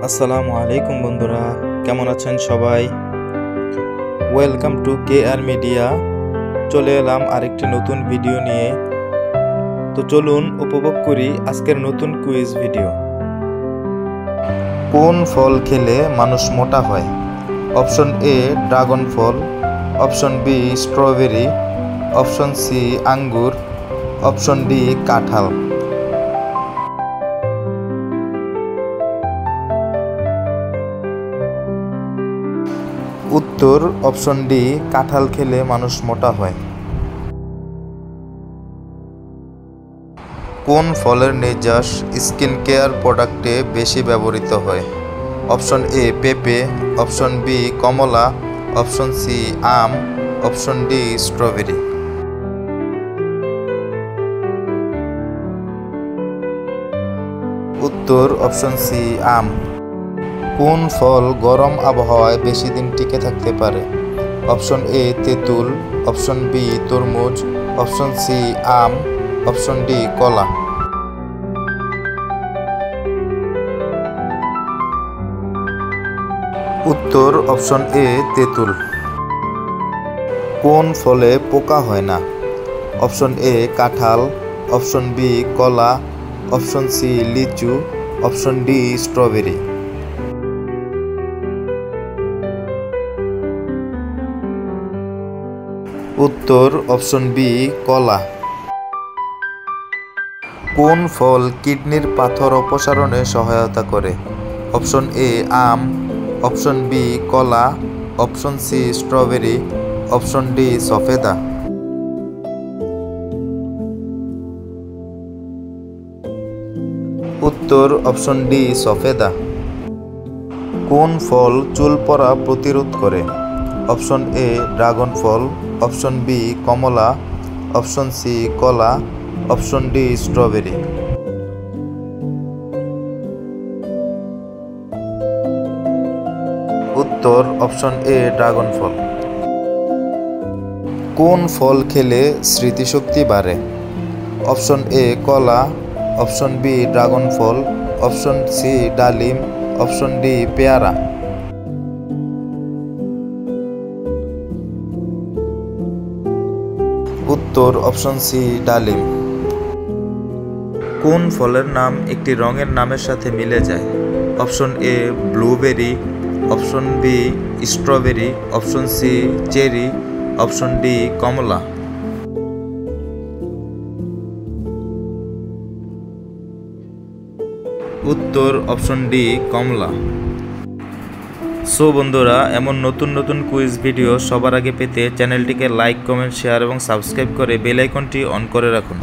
আসসালামু আলাইকুম বন্ধুরা, কেমন আছেন সবাই? Welcome to KR media. চলে এলাম আরেকটি নতুন ভিডিও নিয়ে। তো চলুন উপভোগ করি আজকের নতুন কুইজ ভিডিও। কোন ফল খেলে মানুষ মোটা হয়? অপশন এ ড্রাগন ফল, option B strawberry, option C আঙ্গুর, অপশন ডি কাঁঠাল। উত্তর অপশন ডি, কাঁঠাল খেলে মানুষ মোটা হয়। কোন ফলের নির্যাস স্কিন কেয়ার প্রোডাক্টে বেশি ব্যবহৃত হয়? অপশন এ পেঁপে, অপশন বি কমলা, অপশন সি আম, অপশন ডি স্ট্রবেরি। উত্তর অপশন সি আম। কোন ফল গরম আবহাওয়ায় বেশি দিন টিকে থাকতে পারে? অপশন এ তেঁতুল, অপশন বি তরমুজ, অপশন সি আম, অপশন ডি কলা। উত্তর অপশন এ তেঁতুল। কোন ফলে পোকা হয় না? অপশন এ কাঁঠাল, অপশন বি কলা, অপশন সি লিচু, অপশন ডি স্ট্রবেরি। উত্তর অপশন বি কলা। কোন ফল কিডনির পাথর অপসারণে সহায়তা করে? অপশন এ আম, অপশন বি কলা, option C strawberry, option D সফেদা। উত্তর অপশন ডি সফেদা। কোন ফল চুল পড়া প্রতিরোধ করে? অপশন এ ড্রাগন ফল, অপশন বি কমলা, অপশন সি কলা, অপশন ডি স্ট্রবেরি। উত্তর অপশন এ ড্রাগন ফল। কোন ফল খেলে স্মৃতিশক্তি বাড়ে? অপশন এ কলা, অপশন বি ড্রাগন ফল, অপশন সি ডালিম, অপশন ডি পেয়ারা। উত্তর অপশন সি ডালিম। কোন ফলের নাম একটি রঙের নামের সাথে মিলে যায়? Option A blueberry, option B strawberry, option C cherry, option D কমলা। উত্তর অপশন ডি কমলা। সো বন্ধুরা, এমন নতুন নতুন কুইজ ভিডিও সবার আগে পেতে চ্যানেলটিকে লাইক, কমেন্ট, শেয়ার এবং সাবস্ক্রাইব করে বেল আইকনটি অন করে রাখুন।